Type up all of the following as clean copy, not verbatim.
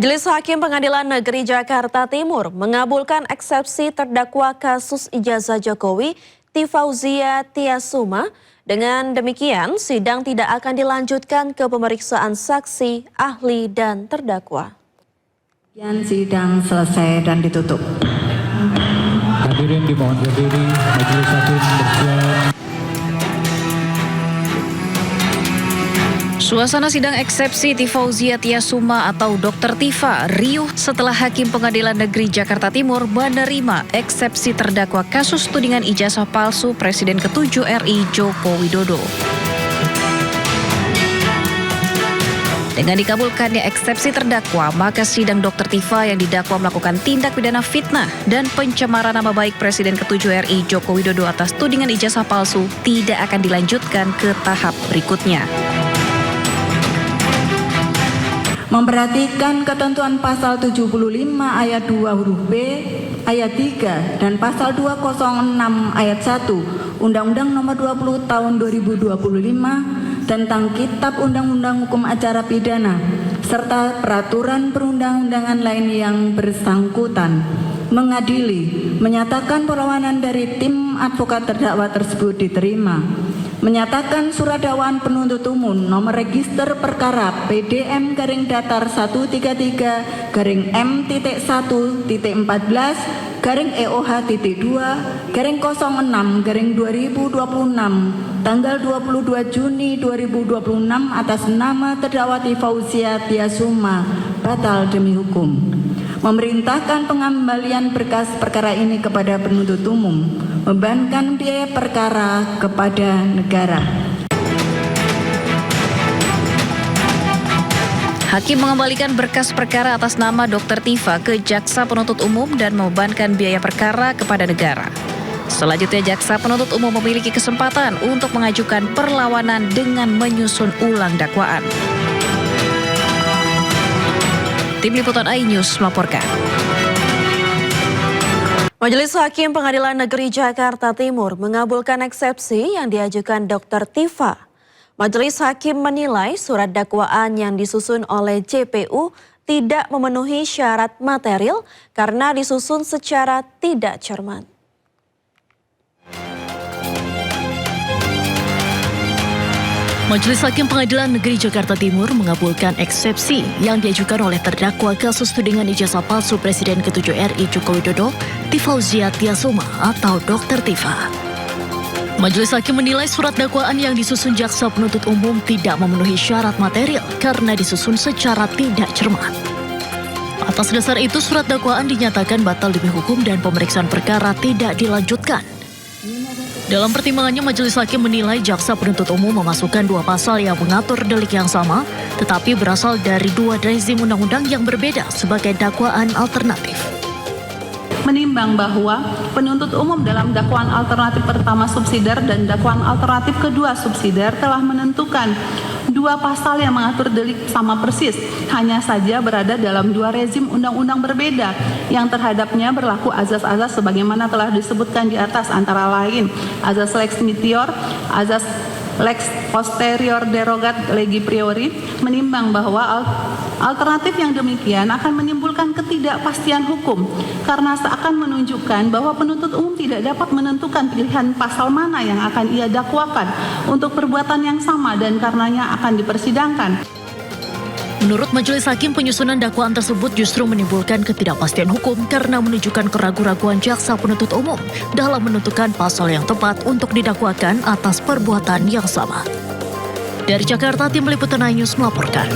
Majelis Hakim Pengadilan Negeri Jakarta Timur mengabulkan eksepsi terdakwa kasus ijazah Jokowi Tifauzia Tiasuma. Dengan demikian, sidang tidak akan dilanjutkan ke pemeriksaan saksi, ahli, dan terdakwa. Sidang selesai dan ditutup. Hadirin dimohon berdiri, Majelis Hakim bersiap. Suasana sidang eksepsi Tifauzia Tiasuma atau Dr. Tifa riuh setelah Hakim Pengadilan Negeri Jakarta Timur menerima eksepsi terdakwa kasus tudingan ijazah palsu Presiden ke-7 RI Joko Widodo. Dengan dikabulkannya eksepsi terdakwa, maka sidang Dr. Tifa yang didakwa melakukan tindak pidana fitnah dan pencemaran nama baik Presiden ke-7 RI Joko Widodo atas tudingan ijazah palsu tidak akan dilanjutkan ke tahap berikutnya. Memperhatikan ketentuan pasal 75 ayat 2 huruf B, ayat 3, dan pasal 206 ayat 1 Undang-Undang Nomor 20 Tahun 2025 tentang Kitab Undang-Undang Hukum Acara Pidana serta peraturan perundang-undangan lain yang bersangkutan, mengadili, menyatakan perlawanan dari tim advokat terdakwa tersebut diterima. Menyatakan surat dakwaan penuntut umum nomor register perkara PDM-133-M-1-2-06-2026 tanggal 22 Juni 2026 atas nama terdakwa Tifauzia Tiasuma batal demi hukum. Memerintahkan pengembalian berkas perkara ini kepada penuntut umum, membebankan biaya perkara kepada negara. Hakim mengembalikan berkas perkara atas nama Dr. Tifa ke Jaksa Penuntut Umum dan membebankan biaya perkara kepada negara. Selanjutnya, Jaksa Penuntut Umum memiliki kesempatan untuk mengajukan perlawanan dengan menyusun ulang dakwaan. Tim Liputan iNews melaporkan. Majelis Hakim Pengadilan Negeri Jakarta Timur mengabulkan eksepsi yang diajukan Dr. Tifa. Majelis Hakim menilai surat dakwaan yang disusun oleh JPU tidak memenuhi syarat material karena disusun secara tidak cermat. Majelis Hakim Pengadilan Negeri Jakarta Timur mengabulkan eksepsi yang diajukan oleh terdakwa kasus tudingan ijazah palsu Presiden ke-7 RI Joko Widodo, Tifauzia Tiasuma atau Dr. Tifa. Majelis Hakim menilai surat dakwaan yang disusun Jaksa Penuntut Umum tidak memenuhi syarat material karena disusun secara tidak cermat. Atas dasar itu, surat dakwaan dinyatakan batal demi hukum dan pemeriksaan perkara tidak dilanjutkan. Dalam pertimbangannya, Majelis Hakim menilai Jaksa Penuntut Umum memasukkan dua pasal yang mengatur delik yang sama, tetapi berasal dari dua rezim undang-undang yang berbeda sebagai dakwaan alternatif. Menimbang bahwa penuntut umum dalam dakwaan alternatif pertama subsidiar dan dakwaan alternatif kedua subsidiar telah menentukan dua pasal yang mengatur delik sama persis, hanya saja berada dalam dua rezim undang-undang berbeda yang terhadapnya berlaku azas-azas sebagaimana telah disebutkan di atas, antara lain azas lex meteor, azas lex posterior derogat legi priori. Menimbang bahwa alternatif yang demikian akan menimbulkan ketidakpastian hukum karena seakan menunjukkan bahwa penuntut umum tidak dapat menentukan pilihan pasal mana yang akan ia dakwakan untuk perbuatan yang sama dan karenanya akan dipersidangkan. Menurut Majelis Hakim, penyusunan dakwaan tersebut justru menimbulkan ketidakpastian hukum karena menunjukkan keraguan-raguan Jaksa Penuntut Umum dalam menentukan pasal yang tepat untuk didakwakan atas perbuatan yang sama. Dari Jakarta, Tim Liputan iNews melaporkan.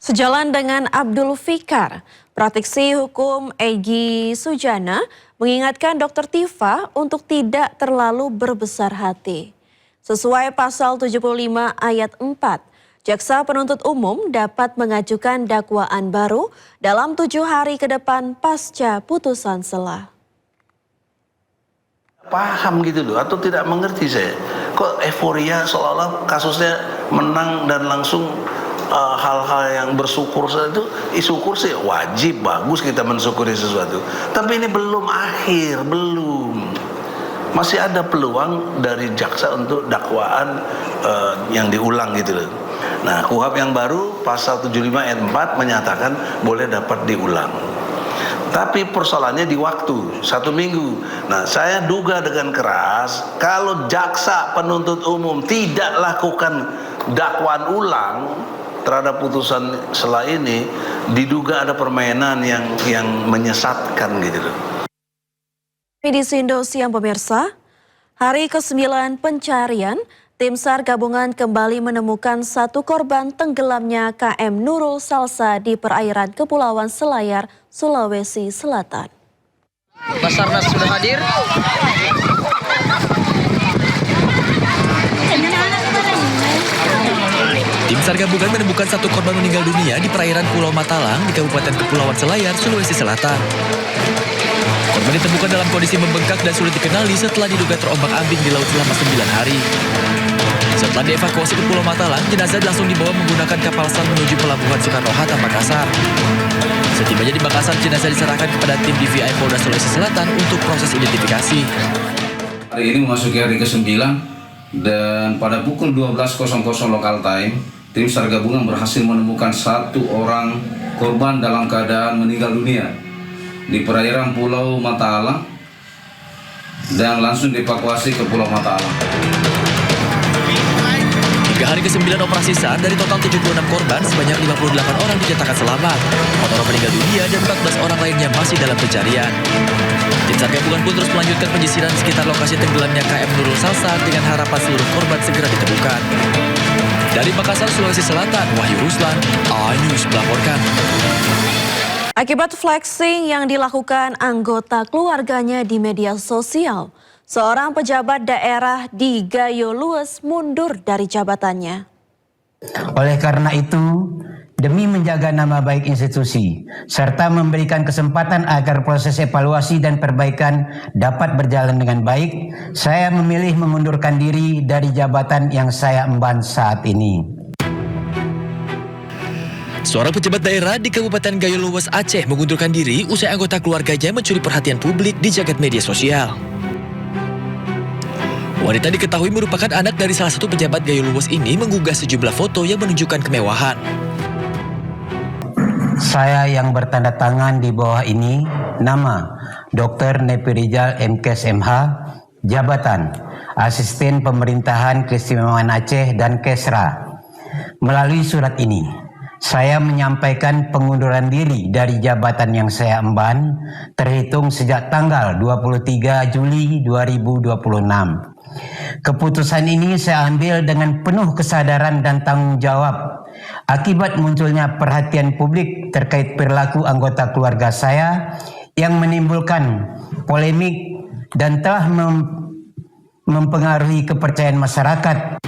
Sejalan dengan Abdul Fikar, praktisi hukum Egy Sujana mengingatkan Dr. Tifa untuk tidak terlalu berbesar hati. Sesuai pasal 75 ayat 4, Jaksa Penuntut Umum dapat mengajukan dakwaan baru dalam 7 hari ke depan pasca putusan sela. Paham gitu loh, atau tidak mengerti saya. Kok euforia seolah-olah kasusnya menang dan langsung hal-hal yang bersyukur itu, syukur sih wajib, bagus kita mensyukuri sesuatu. Tapi ini belum akhir, belum. Masih ada peluang dari jaksa untuk dakwaan yang diulang gitu loh. Nah, KUHP yang baru pasal 75 ayat 4 menyatakan boleh dapat diulang. Tapi persoalannya di waktu 1 minggu. Nah, saya duga dengan keras kalau jaksa penuntut umum tidak lakukan dakwaan ulang terhadap putusan setelah ini, diduga ada permainan yang menyesatkan gitu loh. Di Sindo siang pemirsa, hari ke-9 pencarian, tim SAR gabungan kembali menemukan 1 korban tenggelamnya KM Nurul Salsa di perairan Kepulauan Selayar, Sulawesi Selatan. Basarnas sudah hadir. Tim SAR gabungan menemukan 1 korban meninggal dunia di perairan Pulau Matalang di Kabupaten Kepulauan Selayar, Sulawesi Selatan. Korban ditemukan dalam kondisi membengkak dan sulit dikenali setelah diduga terombang-ambing di laut selama 9 hari. Setelah dievakuasi ke Pulau Matalang, jenazah langsung dibawa menggunakan kapal SAR menuju Pelabuhan Soekarno-Hatta, Makassar. Setibanya di Makassar, jenazah diserahkan kepada tim DVI Polda Sulawesi Selatan untuk proses identifikasi. Hari ini memasuki hari ke-9 dan pada pukul 12.00 lokal time, tim SAR gabungan berhasil menemukan 1 orang korban dalam keadaan meninggal dunia di perairan Pulau Matalang dan langsung dievakuasi ke Pulau Matalang. Hingga hari ke-9 operasi SAR, dari total 76 korban, sebanyak 58 orang dinyatakan selamat. 4 orang meninggal dunia dan 14 orang lainnya masih dalam pencarian. Tim SAR gabungan pun terus melanjutkan penyisiran sekitar lokasi tenggelamnya KM Nurul Salsa dengan harapan seluruh korban segera ditemukan. Dari Makassar, Sulawesi Selatan, Wahyu Ruslan, A-News melaporkan. Akibat flexing yang dilakukan anggota keluarganya di media sosial, seorang pejabat daerah di Gayo Lues mundur dari jabatannya. Oleh karena itu, demi menjaga nama baik institusi, serta memberikan kesempatan agar proses evaluasi dan perbaikan dapat berjalan dengan baik, saya memilih mengundurkan diri dari jabatan yang saya emban saat ini. Seorang pejabat daerah di Kabupaten Gayo Lues, Aceh mengundurkan diri usai anggota keluarganya mencuri perhatian publik di jagat media sosial. Wanita diketahui merupakan anak dari salah satu pejabat Gayo Lues ini mengunggah sejumlah foto yang menunjukkan kemewahan. Saya yang bertanda tangan di bawah ini, nama Dr. Nepi Rizal MKes MH, jabatan Asisten Pemerintahan Keistimewaan Aceh dan Kesra. Melalui surat ini, saya menyampaikan pengunduran diri dari jabatan yang saya emban terhitung sejak tanggal 23 Juli 2026. Keputusan ini saya ambil dengan penuh kesadaran dan tanggung jawab akibat munculnya perhatian publik terkait perilaku anggota keluarga saya yang menimbulkan polemik dan telah mempengaruhi kepercayaan masyarakat.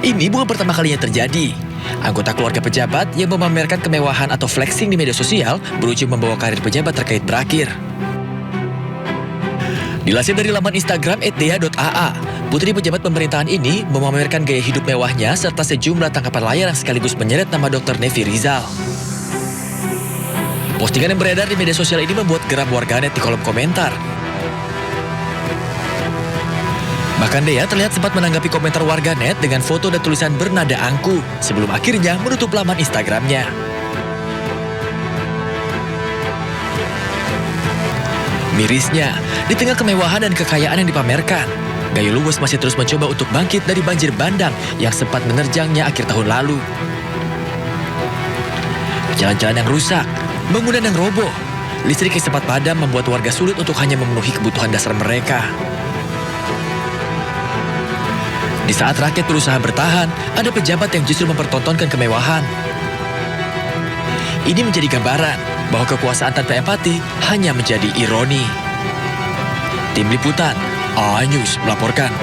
Ini bukan pertama kalinya terjadi. Anggota keluarga pejabat yang memamerkan kemewahan atau flexing di media sosial berujung membawa karir pejabat terkait berakhir. Dilansir dari laman Instagram @dea.aa, putri pejabat pemerintahan ini memamerkan gaya hidup mewahnya serta sejumlah tangkapan layar yang sekaligus menyeret nama Dr. Nepi Rizal. Postingan yang beredar di media sosial ini membuat geram warganet di kolom komentar. Bahkan Dea terlihat sempat menanggapi komentar warganet dengan foto dan tulisan bernada angku sebelum akhirnya menutup laman Instagramnya. Mirisnya, di tengah kemewahan dan kekayaan yang dipamerkan, Gayo Lues masih terus mencoba untuk bangkit dari banjir bandang yang sempat menerjangnya akhir tahun lalu. Jalan-jalan yang rusak, bangunan yang roboh, listrik yang sempat padam membuat warga sulit untuk hanya memenuhi kebutuhan dasar mereka. Di saat rakyat berusaha bertahan, ada pejabat yang justru mempertontonkan kemewahan. Ini menjadi gambaran bahwa kekuasaan tanpa empati hanya menjadi ironi. Tim Liputan, A-News melaporkan.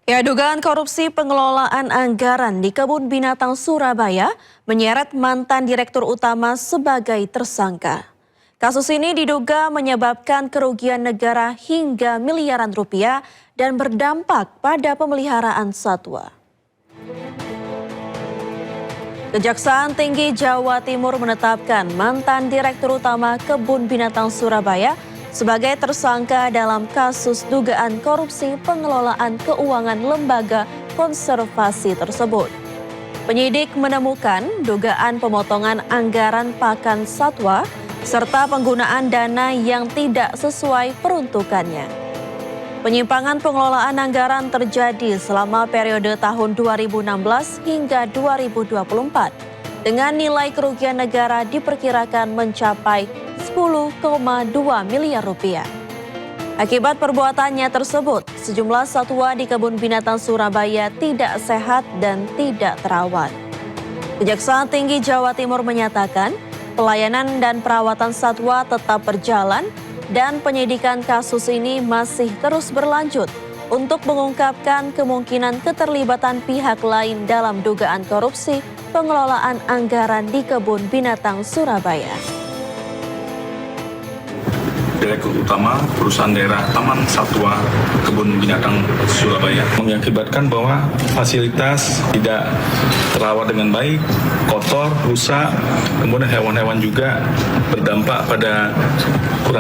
Ya, dugaan korupsi pengelolaan anggaran di Kebun Binatang Surabaya menyeret mantan Direktur Utama sebagai tersangka. Kasus ini diduga menyebabkan kerugian negara hingga miliaran rupiah dan berdampak pada pemeliharaan satwa. Kejaksaan Tinggi Jawa Timur menetapkan mantan Direktur Utama Kebun Binatang Surabaya sebagai tersangka dalam kasus dugaan korupsi pengelolaan keuangan lembaga konservasi tersebut. Penyidik menemukan dugaan pemotongan anggaran pakan satwa serta penggunaan dana yang tidak sesuai peruntukannya. Penyimpangan pengelolaan anggaran terjadi selama periode tahun 2016 hingga 2024 dengan nilai kerugian negara diperkirakan mencapai 10,2 miliar rupiah. Akibat perbuatannya tersebut, sejumlah satwa di Kebun Binatang Surabaya tidak sehat dan tidak terawat. Kejaksaan Tinggi Jawa Timur menyatakan, pelayanan dan perawatan satwa tetap berjalan dan penyidikan kasus ini masih terus berlanjut untuk mengungkapkan kemungkinan keterlibatan pihak lain dalam dugaan korupsi pengelolaan anggaran di Kebun Binatang Surabaya. Direktur Utama Perusahaan Daerah Taman Satwa Kebun Binatang Surabaya mengakibatkan bahwa fasilitas tidak terawat dengan baik, kotor, rusak, kemudian hewan-hewan juga berdampak pada